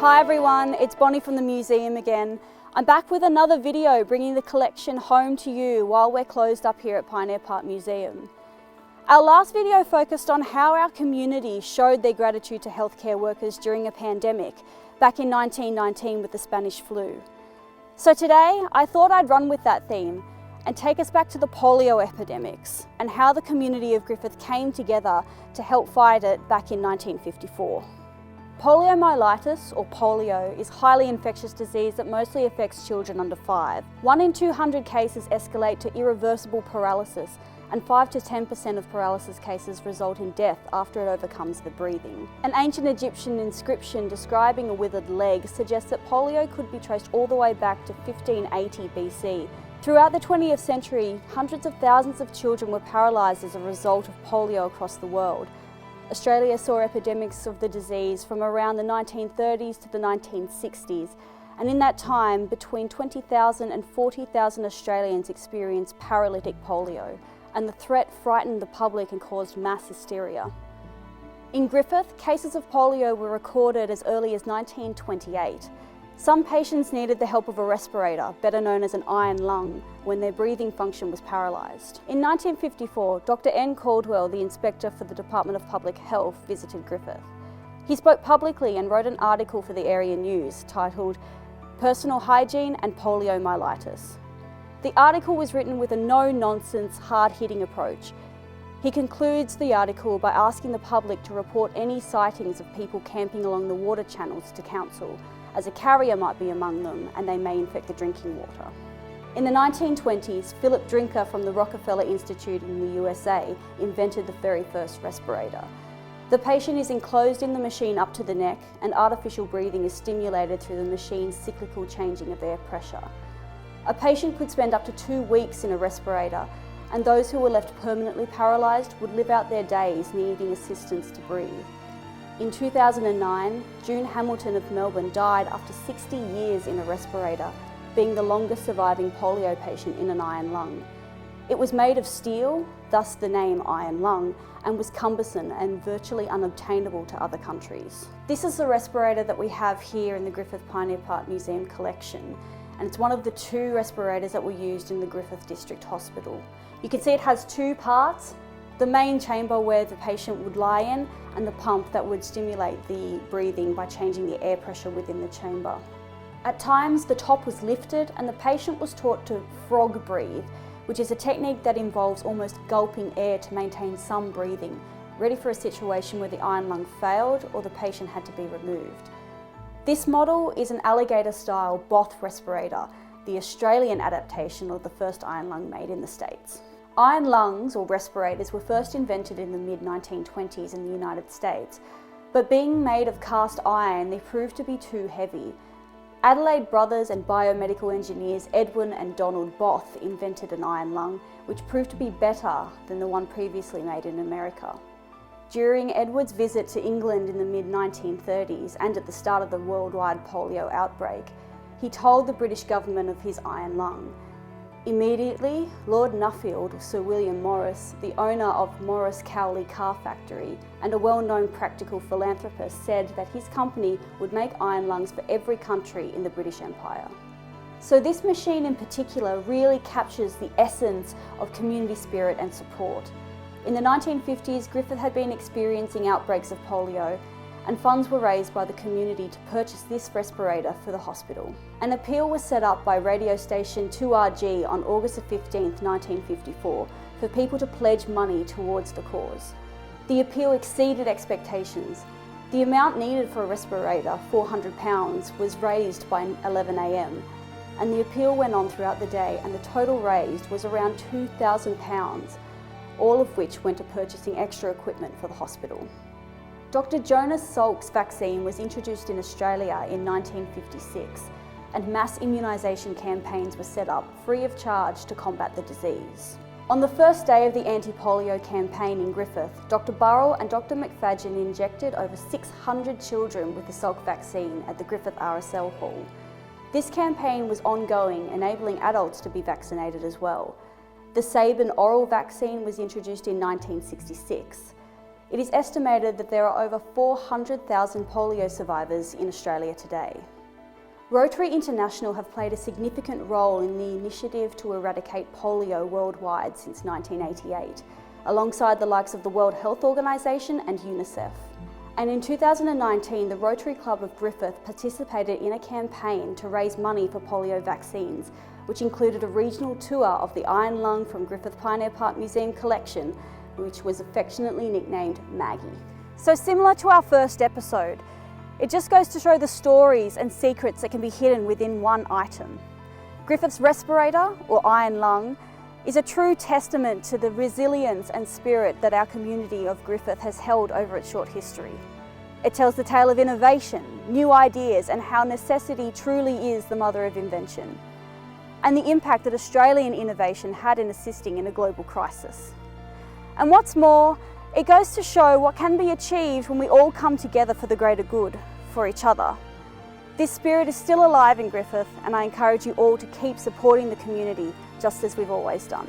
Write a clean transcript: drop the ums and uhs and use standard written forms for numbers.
Hi everyone, it's Bonnie from the museum again. I'm back with another video bringing the collection home to you while we're closed up here at Pioneer Park Museum. Our last video focused on how our community showed their gratitude to healthcare workers during a pandemic back in 1919 with the Spanish flu. So today I thought I'd run with that theme and take us back to the polio epidemics and how the community of Griffith came together to help fight it back in 1954. Poliomyelitis, or polio, is a highly infectious disease that mostly affects children under 5. 1 in 200 cases escalate to irreversible paralysis, and 5 to 10% of paralysis cases result in death after it overcomes the breathing. An ancient Egyptian inscription describing a withered leg suggests that polio could be traced all the way back to 1580 BC. Throughout the 20th century, hundreds of thousands of children were paralysed as a result of polio across the world. Australia saw epidemics of the disease from around the 1930s to the 1960s, and in that time, between 20,000 and 40,000 Australians experienced paralytic polio, and the threat frightened the public and caused mass hysteria. In Griffith, cases of polio were recorded as early as 1928. Some patients needed the help of a respirator, better known as an iron lung, when their breathing function was paralysed. In 1954, Dr. N. Caldwell, the inspector for the Department of Public Health, visited Griffith. He spoke publicly and wrote an article for the area news titled "Personal Hygiene and Poliomyelitis." The article was written with a no-nonsense, hard-hitting approach. He concludes the article by asking the public to report any sightings of people camping along the water channels to council, as a carrier might be among them and they may infect the drinking water. In the 1920s, Philip Drinker from the Rockefeller Institute in the USA invented the very first respirator. The patient is enclosed in the machine up to the neck, and artificial breathing is stimulated through the machine's cyclical changing of air pressure. A patient could spend up to 2 weeks in a respirator, and those who were left permanently paralysed would live out their days needing assistance to breathe. In 2009, June Hamilton of Melbourne died after 60 years in a respirator, being the longest surviving polio patient in an iron lung. It was made of steel, thus the name iron lung, and was cumbersome and virtually unobtainable to other countries. This is the respirator that we have here in the Griffith Pioneer Park Museum collection, and it's one of the 2 respirators that were used in the Griffith District Hospital. You can see it has 2 parts: the main chamber where the patient would lie in, and the pump that would stimulate the breathing by changing the air pressure within the chamber. At times, the top was lifted and the patient was taught to frog breathe, which is a technique that involves almost gulping air to maintain some breathing, ready for a situation where the iron lung failed or the patient had to be removed. This model is an alligator-style Both respirator, the Australian adaptation of the first iron lung made in the States. Iron lungs, or respirators, were first invented in the mid-1920s in the United States, but being made of cast iron, they proved to be too heavy. Adelaide brothers and biomedical engineers Edwin and Donald Both invented an iron lung, which proved to be better than the one previously made in America. During Edward's visit to England in the mid-1930s and at the start of the worldwide polio outbreak, he told the British government of his iron lung. Immediately, Lord Nuffield, Sir William Morris, the owner of Morris Cowley Car Factory and a well-known practical philanthropist, said that his company would make iron lungs for every country in the British Empire. So this machine in particular really captures the essence of community spirit and support. In the 1950s, Griffith had been experiencing outbreaks of polio, and funds were raised by the community to purchase this respirator for the hospital. An appeal was set up by radio station 2RG on August 15, 1954, for people to pledge money towards the cause. The appeal exceeded expectations. The amount needed for a respirator, £400, was raised by 11 AM, and the appeal went on throughout the day, and the total raised was around £2,000, all of which went to purchasing extra equipment for the hospital. Dr. Jonas Salk's vaccine was introduced in Australia in 1956, and mass immunisation campaigns were set up free of charge to combat the disease. On the first day of the anti-polio campaign in Griffith, Dr. Burrell and Dr. McFadgen injected over 600 children with the Salk vaccine at the Griffith RSL Hall. This campaign was ongoing, enabling adults to be vaccinated as well. The Sabin oral vaccine was introduced in 1966. It is estimated that there are over 400,000 polio survivors in Australia today. Rotary International have played a significant role in the initiative to eradicate polio worldwide since 1988, alongside the likes of the World Health Organization and UNICEF. And in 2019, the Rotary Club of Griffith participated in a campaign to raise money for polio vaccines, which included a regional tour of the Iron Lung from Griffith Pioneer Park Museum collection, which was affectionately nicknamed Maggie. So similar to our first episode, it just goes to show the stories and secrets that can be hidden within one item. Griffith's respirator, or Iron Lung, is a true testament to the resilience and spirit that our community of Griffith has held over its short history. It tells the tale of innovation, new ideas, and how necessity truly is the mother of invention, and the impact that Australian innovation had in assisting in a global crisis. And what's more, it goes to show what can be achieved when we all come together for the greater good, for each other. This spirit is still alive in Griffith, and I encourage you all to keep supporting the community just as we've always done.